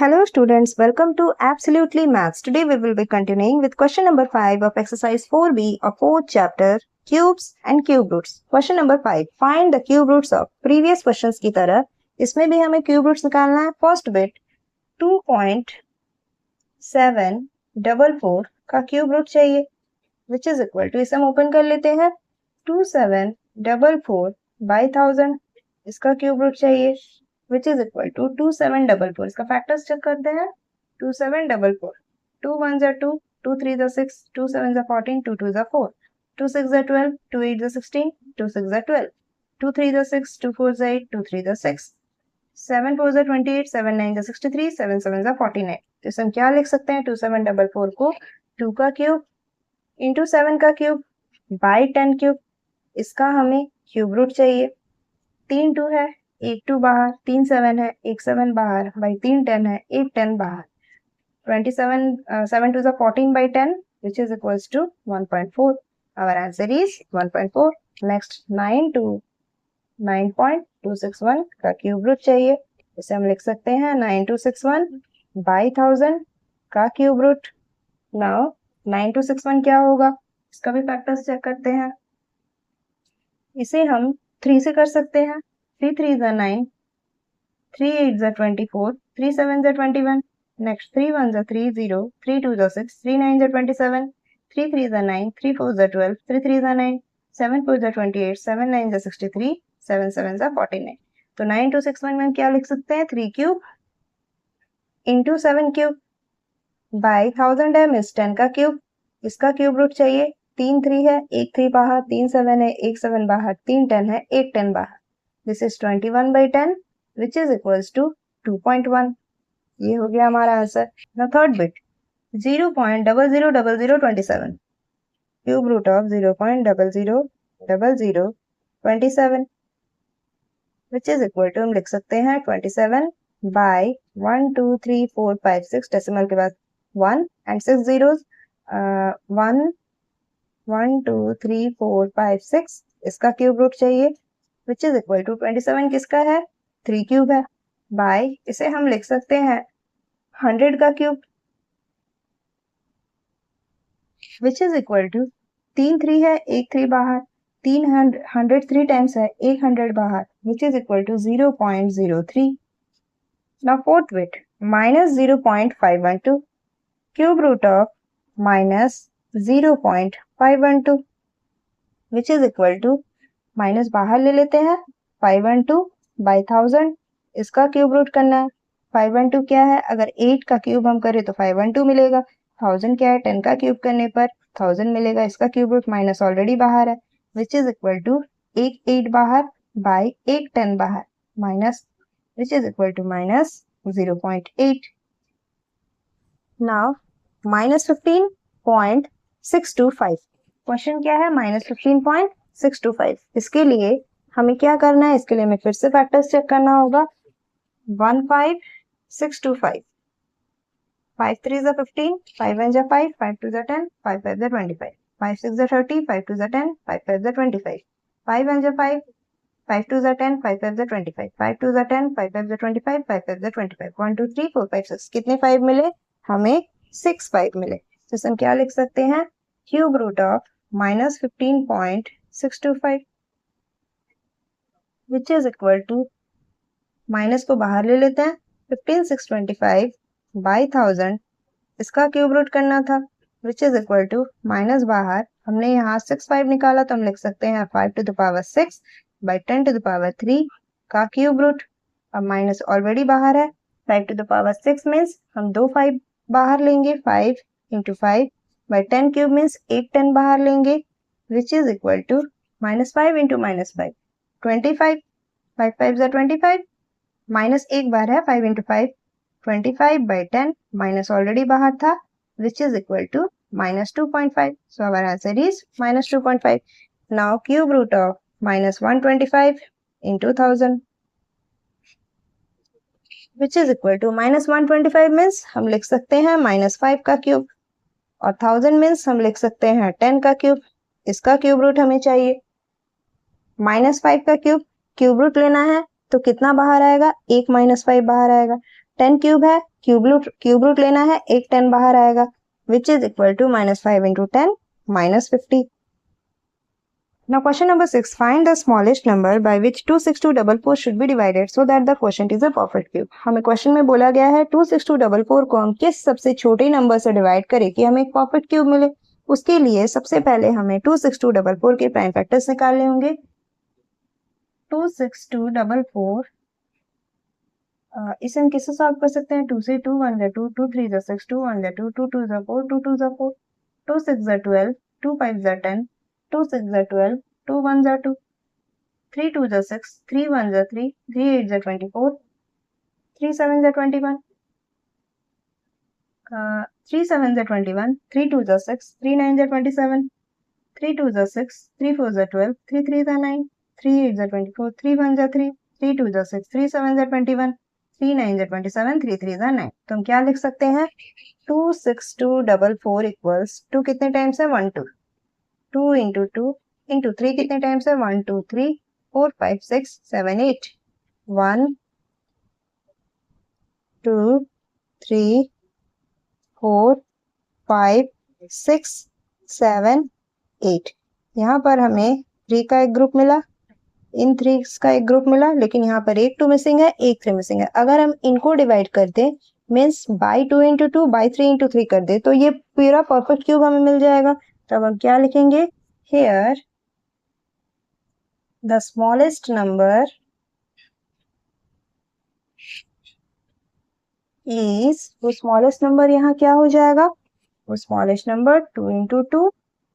Hello students, welcome to Absolutely Maths. Today we will be continuing with question number 5 of exercise 4B of 4th chapter, cubes and cube roots. Question number 5, find the cube roots of previous questions की तरह इसमें भी हमें cube roots निकालना है. First bit 2.744 का cube root चाहिए which is equal to, इसे हम ओपन कर लेते हैं, 2744 by 1000 इसका cube root चाहिए which is equal to 2744. इसका फैक्टर्स चेक करते हैं. 2744, 2 1s are 2, 2 3s are 6, 2 7s are 14, 2 2s are 4, 2 6s are 12, 2 8s are 16, 2 6s are 12, 2 3s are 6, 2 4s are 8, 2 3s are 6, 7 4s are 28, 7 9s are 63, 7 7s are 49. तो इसे हम क्या लिख सकते हैं, 2744 को 2 का क्यूब इंटू 7 का क्यूब बाई 10 क्यूब. इसका हमें क्यूब रूट चाहिए. 3 2 है, एक 2 बाहर, 3 7 है, एक 7 बाहर, बाई 3 10 है, एक 10 बाहर. 27 7 2 14 by 10 which is equals to 1.4. Our answer is 1.4. Next 9 to 9.261 का क्यूब रूट चाहिए. इसे हम लिख सकते हैं 9261 by 1000 का क्यूब रूट. नाउ 9261 क्या होगा, इसका भी फैक्टर्स चेक करते हैं. इसे हम 3 से कर सकते हैं. 3 3s are 9, 3 8s are 24, 3 7s are 21. Next 3 1s are 3 0, 3 2s are 6, 3 9s are 27, 3 3s are 9, 3 4s are 12, 3 3s are 9, 7 4s are 28, 7 9s are 63, 7 7s are 49. तो 9261 में क्या लिख सकते हैं, 3 क्यूब इंटू 7 क्यूब बाई 1000 है मिस 10 का क्यूब. इसका cube root चाहिए. 3 3 है, एक 3 बाहर, 3 7 है, एक 7 बाहर, 3 10 है, एक 10 बाहर. This is 21 by 10 which is equals to 2.1. ये हो गया हमारा answer. Now third bit 0.000027 cube root of 0.000027 which is equal to, हम लिख सकते हैं 27 by 1 2 3 4 5 6 डेसिमल के बाद 1 and 6 zeros. 1 1 2 3 4 5 6 इसका क्यूब रूट चाहिए which is equal to 27 किसका है, 3 क्यूब है, बाय इसे हम लिख सकते हैं 100 का cube which is equal to 3 3 है, एक 3 बाहर, 100 3 टाइम्स है, एक 100 बाहर which is equal to 0.03. Now fourth bit minus 0.512 cube root of minus 0.512 which is equal to, minus बाहर ले लेते हैं, 512 बाई 1000 इसका क्यूब रूट करना है. 512 क्या है, अगर 8 का क्यूब हम करें तो 512 मिलेगा. 1000 क्या है, 10 का क्यूब करने पर 1000 मिलेगा. इसका क्यूब रूट माइनस ऑलरेडी बाहर है विच इज इक्वल टू एक 8 बाहर बाई एक 10 बाहर minus which is equal to minus 0.8. Now minus 15.625. Question क्या है, माइनस 15.625. इसके लिए हमें क्या करना है, इसके लिए हमें फिर से फैक्टर्स चेक करना होगा. 15625, 5 3s are 15, 5 1s are 5, 5 2s are 10, 5 5s are 25, 5 6s are 30, 5 2s are 10, 5 5s are 25, 5 1s are 5, 5 2s are 10, 5 5s are 25, 5 2s are 10, 5 5s are 25, 5 5s are 25. 1 2 3 4 5 6 कितने 5 मिले, हमें 6 5 मिले. तो हम क्या लिख सकते हैं, cube root of minus 15.625 which is equal to, minus को बाहर ले लेते हैं, 15625 बाई 1000 इसका क्यूब रूट करना था which is equal to, minus बाहर हमने यहाँ 6 5 निकाला तो हम लिख सकते हैं 5 to the power 6 by 10 to the power 3 का क्यूब रूट. अब माइनस ऑलरेडी बाहर है, 5 to the power 6 मीन्स हम 2 5 बाहर लेंगे, 5 into 5 by 10 क्यूब मीन्स एक 10 बाहर लेंगे which is equal to minus 5 into minus 5 25, 5 5s are 25, minus एक बार है 5 into 5 25 by 10 माइनस ऑलरेडी बाहर था which is equal to minus 2.5. so our answer is minus 2.5. now cube root of minus 125 into 1000 which is equal to minus 125 means हम लिख सकते हैं minus 5 का cube और 1000 मीन्स हम लिख सकते हैं 10 का क्यूब. इसका क्यूब रूट हमें चाहिए. माइनस 5 का क्यूब रूट लेना है तो कितना बाहर आएगा, एक माइनस 5 बाहर आएगा. 10 क्यूब है क्यूब रूट लेना है, एक 10 बाहर आएगा, which is equal to -5 into 10 -50. Now question number 6, find the smallest number by which 26244 should be divided so that the quotient is a perfect cube. हमें क्वेश्चन में बोला गया है 26244 को हम किस सबसे छोटे नंबर से डिवाइड करें कि हमें एक परफेक्ट क्यूब मिले. उसके लिए सबसे पहले हमें 26244 के प्राइम फैक्टर्स निकालने होंगे. 26244 इसे हम किससे सॉल्व कर सकते हैं? 2 से 2 1 जा 2 2 3 जा 6 2 1 जा 2 2 2 जा 4 2 2 जा 4 2 6 जा 12 2 5 जा 10 2 6 जा 12 2 1 जा 2 3 2 जा 6 3 1 जा 3 3 8 जा 24 3 7 जा 21 3 7 जा 21 3 2 जा 6 3 9 जा 27 3 2 जा 6 3 4 जा 12 3 3 जा 9 3 8 जा 24 3 1 जा 3 3 2 जा 6 3 7 जा 21 3 9 जा 27 3 3 जा 9. तो हम क्या लिख सकते हैं? 26244 इक्वल्स 2 कितने टाइम्स है? 1 2 2 इंटू 2 इंटू 3 कितने टाइम्स है? 1 2 3 4 5 6 7 8 1 2 3 4 5 6 7 8. यहाँ पर हमें 3 का एक ग्रुप मिला, इन 3 का एक ग्रुप मिला, लेकिन यहाँ पर एक 2 मिसिंग है, एक 3 मिसिंग है. अगर हम इनको डिवाइड कर दे means by 2 into 2 by 3 into 3 कर दे तो ये पूरा परफेक्ट क्यूब हमें मिल जाएगा. तब हम क्या लिखेंगे? Here the smallest number is, वो स्मॉलेस्ट नंबर यहाँ क्या हो जाएगा? वो smallest number 2 into 2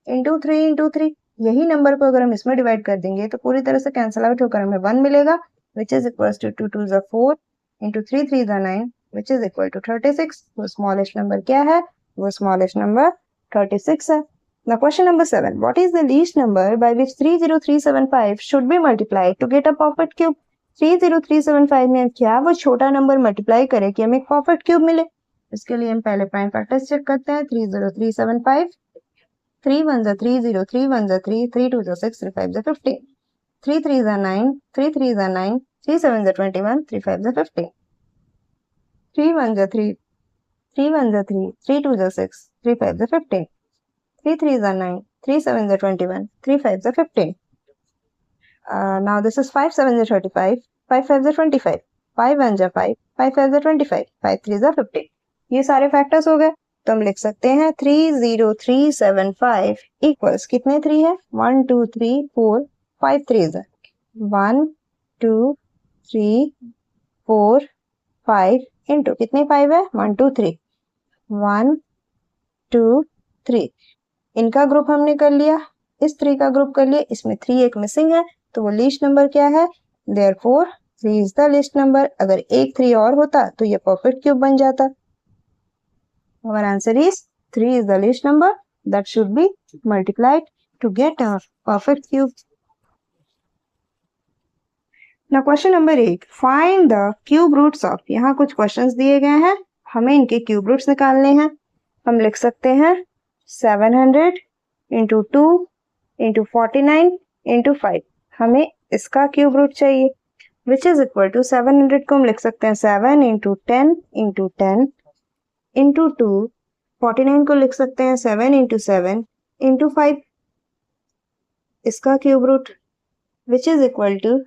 into 3 into 3. यही नंबर को अगर हम इसमें डिवाइड कर देंगे तो पूरी तरह से कैंसिल आउट होकर हमें 1 मिलेगा, विच इज इक्वल टू 2 2 जा 4 इंटू 3 3 जा 9 विच इज इक्वल टू 36. वो स्मॉलेस्ट नंबर क्या है? वो स्मॉलेस्ट नंबर 36 है. Now question number 7. What is the least number by which 30375 should be multiplied to get a perfect cube? 30375 में क्या वो छोटा नंबर मल्टीप्लाई करें कि हमें एक परफेक्ट क्यूब मिले? इसके लिए हम पहले प्राइम फैक्टर्स चेक करते हैं. 30375 3 1 जा 3 0 3 1 जा 3 3 2 जा 6 3 5 जा 15 3 3 जा 9 3 3 जा 9 3 7 जा 21 3 5 जा 15 3 1 जा 3 3 1 जा 3 3 2 जा 6 3 5 जा 15 3 3 are 9, 3 7 are 21, 3 5 are 15. Now this is 5 7 are 35, 5 5 are 25, 5 1 are 5, 5 5 are 25, 5 3 are 15. ये सारे फैक्टर्स हो गए. तो हम लिख सकते हैं 30375 इक्वल्स कितने 3 है? 1 2 3 4 5 3 है. 1 2 3 4 5 इंटू कितने 5 है? 1 2 3 1 2 3. इनका ग्रुप हमने कर लिया, इस 3 का ग्रुप कर लिया, इसमें 3 एक मिसिंग है, तो वो लीस्ट नंबर क्या है? Therefore 3 is the least number. अगर एक 3 और होता तो ये परफेक्ट क्यूब बन जाता. Our answer is 3 is the least number that should be multiplied to get a perfect cube. Now question number 8, find the cube roots of. यहाँ कुछ क्वेश्चंस दिए गए हैं, हमें इनके क्यूब रूट्स निकालने हैं. हम लिख सकते हैं 700 इंटू 2 इंटू 49 इंटू 5. हमें इसका क्यूब रूट चाहिए, विच इज इक्वल टू 700 को हम लिख सकते हैं 7 इंटू 10 इंटू 10 इंटू 2. 49 को लिख सकते हैं 7 इंटू 7 इंटू 5. इसका cube root which is equal to,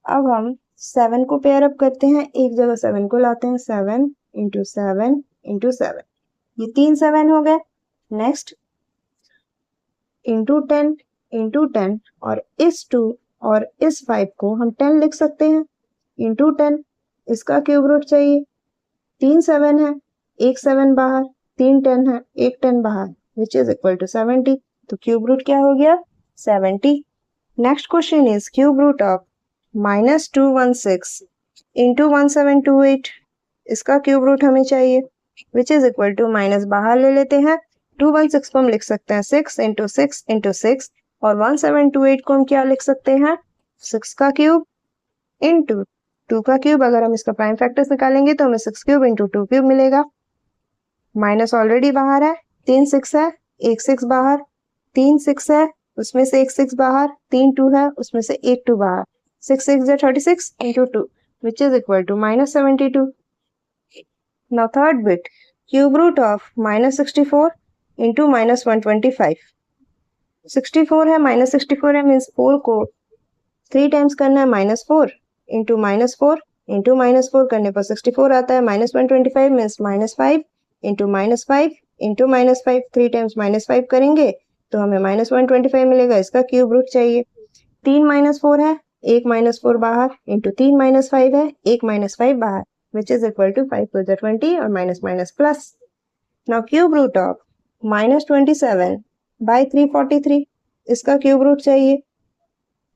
अब हम 7 को पेयर अप करते हैं, एक जगह 7 को लाते हैं, 7 इंटू 7 इंटू 7. ये 3 7 हो गए. नेक्स्ट इंटू 10 और इस 2 और इस 5 को हम 10 लिख सकते हैं इंटू 10. इसका क्यूब रूट चाहिए. 3 7 है, एक 7 बाहर, 3 10 है, एक 10 बाहर, विच इज इक्वल टू 70. तो क्यूब रूट क्या हो गया? 70. Next question is cube root of -216 into 1728. इसका क्यूब रूट हमें चाहिए, which is equal to minus बाहर ले लेते हैं. 216 को हम लिख सकते हैं 6 इंटू 6 इंटू 6 और 1728 को हम क्या लिख सकते हैं? 6 का क्यूब इंटू 2 का क्यूब. अगर हम इसका प्राइम फैक्टर्स निकालेंगे तो हमें 6 क्यूब इंटू 2 क्यूब मिलेगा. माइनस ऑलरेडी बाहर है, 3 6 है, एक 6 बाहर, 3 6 है, उसमें से एक 6 बाहर, 3 2 है, उसमें से एक 2 बाहर. 6 6 36 into 2 which is equal to -72. Now third bit, cube root of minus 64 into minus 125. 64 है, minus 64 है, मीन्स 4 को 3 टाइम्स करना है, minus 4 into minus 4 into minus 4 करने पर 64 आता है, minus 125 means minus 5 into minus 5 into minus 5, 3 times minus 5 करेंगे तो हमें माइनस 125 मिलेगा, इसका क्यूब रूट चाहिए। 3 माइनस 4 है, 1 माइनस 4 बाहर इंटू 3 माइनस 5 है, 1 माइनस 5 बाहर, which is equal to 5 to the 20 और minus minus plus. Now cube root of minus 27 by 343, इसका क्यूब रूट चाहिए,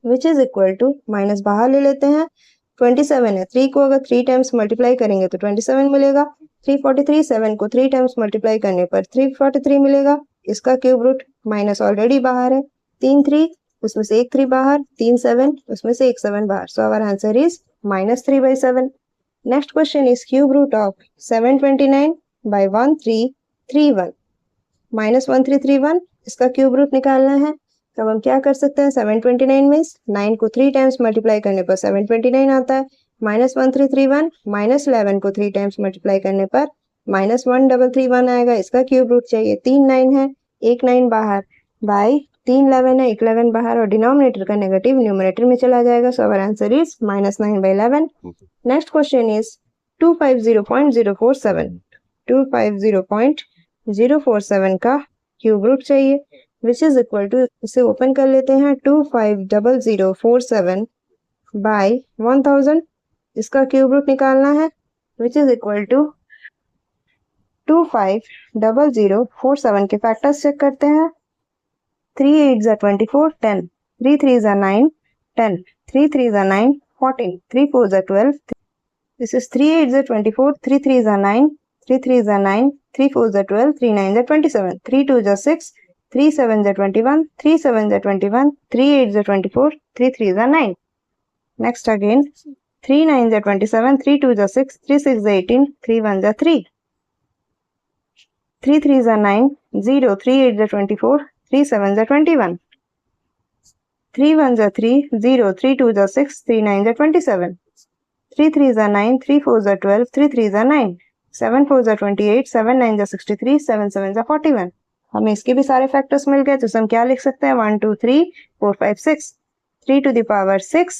which is equal to minus बाहर ले लेते हैं, 27 है, 3 को अगर 3 टाइम्स मल्टीप्लाई करेंगे तो 27 मिलेगा, 343, 7 को 3 टाइम्स मल्टीप्लाई करने पर 343 मिलेगा, इसका क्यूब रूट, माइनस ऑलरेडी बाहर है, 3 3 उसमें से एक 3 बाहर, 3 7 उसमें से एक 7 बाहर, so our answer is minus 3/7। Next question is cube root of 729 by 1331, minus 1331, इसका क्यूब रूट निकालना है। तो हम क्या कर सकते हैं, 729 मीन्स 9 को 3 टाइम्स मल्टीप्लाई करने पर 729 आता है, माइनस 1331 माइनस 11 को 3 टाइम्स मल्टीप्लाई करने पर माइनस 1331 आएगा, इसका क्यूब रूट चाहिए। 3 9 है, एक 9 बाहर, बाई 3 11 है, एक 11 बाहर और डिनोमिनेटर का नेगेटिव न्यूमरेटर में चला जाएगा, so our answer is minus 9/11। Next question is 250.047, 250.047 का क्यूब रूट चाहिए, विच इज इक्वल टू, इसे ओपन कर लेते हैं, 250047 बाई 1000, इसका क्यूब रूट निकालना है, विच इज इक्वल टू 250047 के फैक्टर्स चेक करते हैं, 3 8s are 24, 10, 3 3s are 9, 10, 3 3s are 9, 14, 3 4s are 12, this is 3 8s are 24, 3 3s are 9, 3 3s are 9, 3 4s are 12, 3 9s are 27, 3 2s are 6, 3 7s are 21, 3 7s are 21, 3 8s are 24, 3 3s are 9. Next again, 3 9s are 27, 3 2s are 6, 3 6s are 18, 3 1s are 3. 3 3s are 9, 0, 3 8s are 24, 3 7s are 21. 3 1s are 3, 0, 3 2s are 6, 3 9s are 27. 3 3s are 9, 3 4s are 12, 3 3s are 9. 7 4s are 28, 7 9s are 63, 7 7s are 41. हमें इसके भी सारे factors मिल गए, तो हम क्या लिख सकते हैं, 1 2 3 4 5 6, 3 to the power 6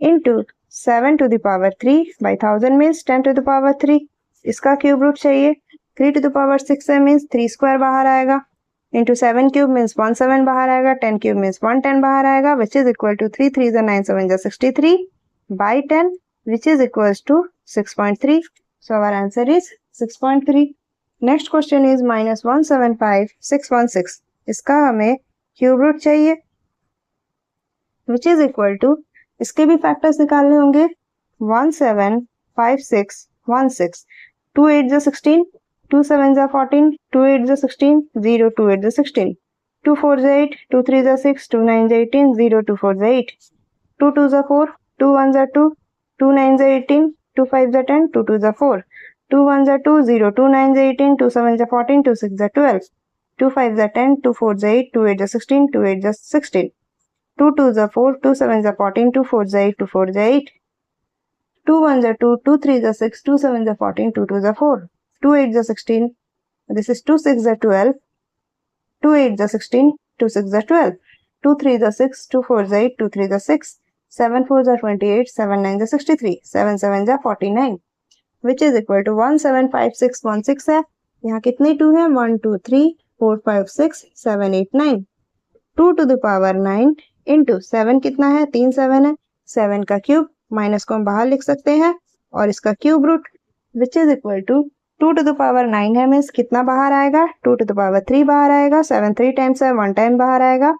into 7 to the power 3 by 1000 means 10 to the power 3, इसका क्यूब रूट चाहिए। 3 to the power 6 है मीन्स 3 स्क्वायर बाहर आएगा, इंटू 7 क्यूब मीन्स 1 7 बाहर आएगा, 10 क्यूब मीन्स 1 10 बाहर आएगा, which is equal to 3 3 9 7 63 by 10, which is equal to 6.3, so our answer is 6.3। Next question is minus 175616, इसका हमें क्यूब रूट चाहिए, विच इज इक्वल टू, इसके भी फैक्टर्स निकालने होंगे, 175616, 2 8s are 16, 2 7s are 14, 2 8s are 16, 0 2 8s are 16, 2 4s are 8, 2 3s are 6, 2 9s are 18, 0 2 4s are 8, 2 2s are 4, 2 1s are 2, 2 9s are 18, 2 5s are 10, 2 2s are 4, 2 1s are 2, 0 2 9s are 18, 2 7s are 14, 2 6s are 12, 2 5s are 10, 2 4s are 8, 2 8s are 16, 2 8s are 16, 2 2s are 4, 2 7s are 14, 2 4s are 8, 2 4s are 8, 2 1s are 2, 2 3s are 6, 2 7s are 14, 2 2s are 4, 2 8s are 16, this is 2 6s are 12, 2 8s are 16, 2 6s are 12, 2 3s are 6, 2 4s are 8, 2 3s are 6, 7 4s are 28, 7 9s are 63, 7 7s are 49, which is equal to 175616 है, यहाँ कितने 2 है, 1 2 3 4 5 6 7 8 9, 2 to the power 9 into 7 कितना है, 3 7 है, 7 का cube, minus को हम बाहर लिख सकते हैं और इसका cube root, which is equal to 2 to the power 9 है मीन्स कितना बाहर आएगा, 2 to the power 3 बाहर आएगा, 7 3 टाइम्स है, 1 टाइम बाहर आएगा,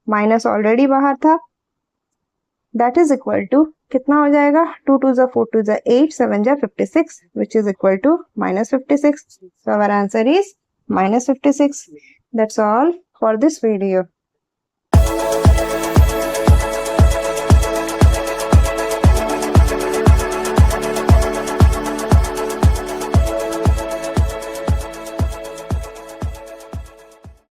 माइनस ऑलरेडी बाहर था, दैट इज इक्वल टू कितना हो जाएगा, 2 2s are 4, 2s are 8, 7s are 56, which is equal to minus 56. So our answer is minus 56. That's all for this video.